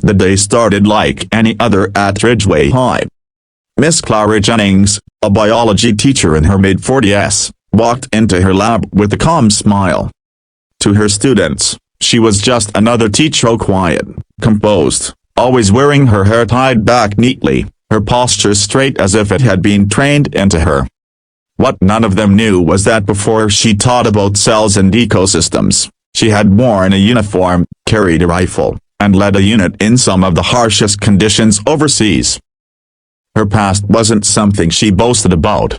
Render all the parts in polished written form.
The day started like any other at Ridgeway High. Miss Clara Jennings, a biology teacher in her mid-40s, walked into her lab with a calm smile. To her students, she was just another teacher, quiet, composed, always wearing her hair tied back neatly, her posture straight as if it had been trained into her. What none of them knew was that before she taught about cells and ecosystems, she had worn a uniform, carried a rifle, and led a unit in some of the harshest conditions overseas. Her past wasn't something she boasted about.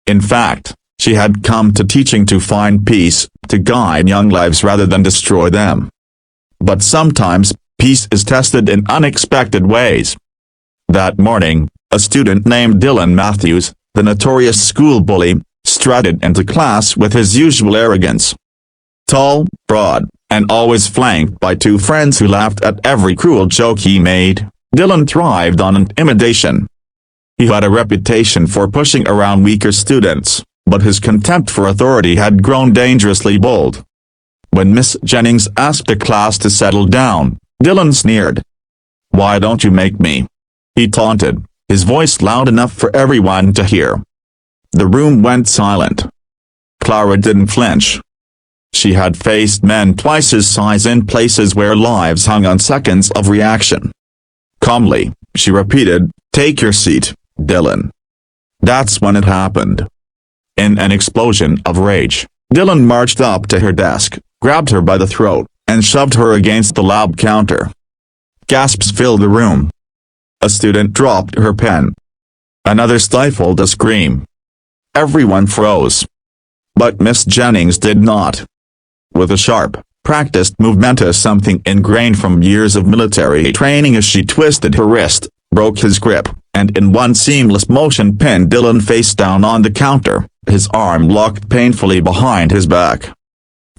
In fact, she had come to teaching to find peace, to guide young lives rather than destroy them. But sometimes, peace is tested in unexpected ways. That morning, a student named Dylan Matthews, the notorious school bully, strutted into class with his usual arrogance. Tall, broad, and always flanked by two friends who laughed at every cruel joke he made, Dylan thrived on intimidation. He had a reputation for pushing around weaker students, but his contempt for authority had grown dangerously bold. When Miss Jennings asked the class to settle down, Dylan sneered. "Why don't you make me?" he taunted, his voice loud enough for everyone to hear. The room went silent. Clara didn't flinch. She had faced men twice his size in places where lives hung on seconds of reaction. Calmly, she repeated, "Take your seat, Dylan." That's when it happened. In an explosion of rage, Dylan marched up to her desk, grabbed her by the throat, and shoved her against the lab counter. Gasps filled the room. A student dropped her pen. Another stifled a scream. Everyone froze. But Miss Jennings did not. With a sharp, practiced movement, something ingrained from years of military training, as she twisted her wrist, broke his grip, and in one seamless motion pinned Dylan face down on the counter, his arm locked painfully behind his back.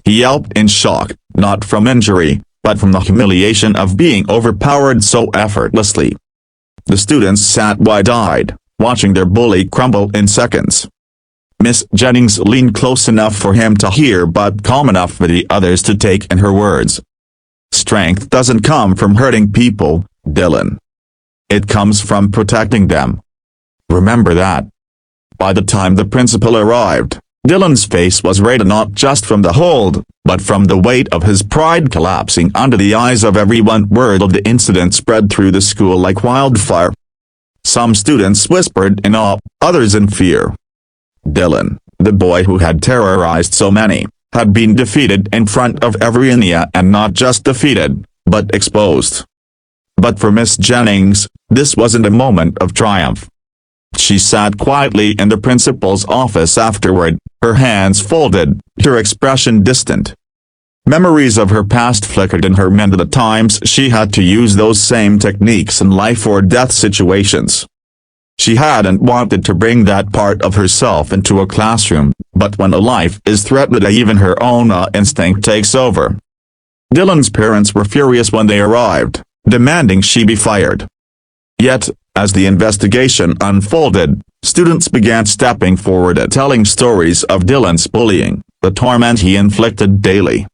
He yelped in shock, not from injury, but from the humiliation of being overpowered so effortlessly. The students sat wide-eyed, watching their bully crumble in seconds. Miss Jennings leaned close enough for him to hear but calm enough for the others to take in her words. "Strength doesn't come from hurting people, Dylan. It comes from protecting them. Remember that." By the time the principal arrived, Dylan's face was red, not just from the hold, but from the weight of his pride collapsing under the eyes of everyone. Word of the incident spread through the school like wildfire. Some students whispered in awe, others in fear. Dylan, the boy who had terrorized so many, had been defeated in front of everyone, and not just defeated, but exposed. But for Miss Jennings, this wasn't a moment of triumph. She sat quietly in the principal's office afterward, her hands folded, her expression distant. Memories of her past flickered in her mind, the times she had to use those same techniques in life-or-death situations. She hadn't wanted to bring that part of herself into a classroom, but when a life is threatened, even her own instinct takes over. Dylan's parents were furious when they arrived, demanding she be fired. Yet, as the investigation unfolded, students began stepping forward and telling stories of Dylan's bullying, the torment he inflicted daily.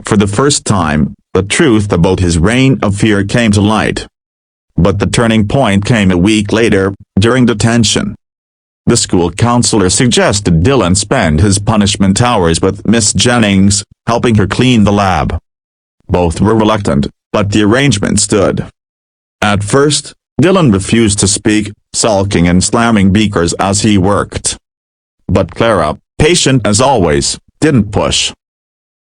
For the first time, the truth about his reign of fear came to light. But the turning point came a week later, during detention. The school counselor suggested Dylan spend his punishment hours with Miss Jennings, helping her clean the lab. Both were reluctant, but the arrangement stood. At first, Dylan refused to speak, sulking and slamming beakers as he worked. But Clara, patient as always, didn't push.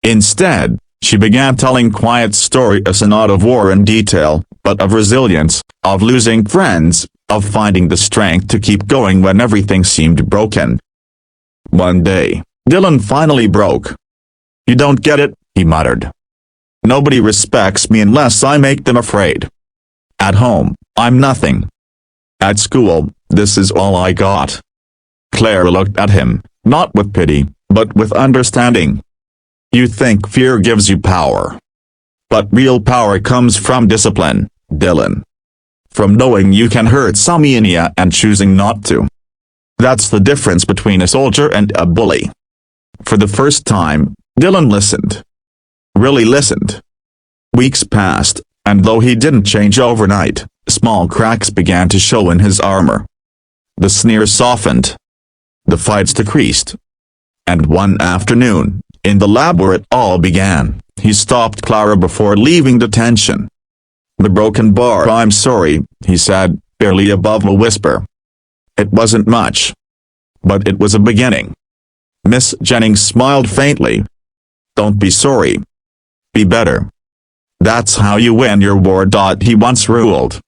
Instead, she began telling quiet stories, not of war in detail, but of resilience, of losing friends, of finding the strength to keep going when everything seemed broken. One day, Dylan finally broke. "You don't get it," he muttered. "Nobody respects me unless I make them afraid. At home, I'm nothing. At school, this is all I got." Claire looked at him, not with pity, but with understanding. "You think fear gives you power. But real power comes from discipline, Dylan. From knowing you can hurt someone and choosing not to. That's the difference between a soldier and a bully." For the first time, Dylan listened. Really listened. Weeks passed, and though he didn't change overnight, small cracks began to show in his armor. The sneers softened. The fights decreased. And one afternoon, in the lab where it all began, he stopped Clara before leaving detention. "The broken bar, I'm sorry," he said, barely above a whisper. It wasn't much. But it was a beginning. Miss Jennings smiled faintly. "Don't be sorry. Be better. That's how you win your war." He once ruled.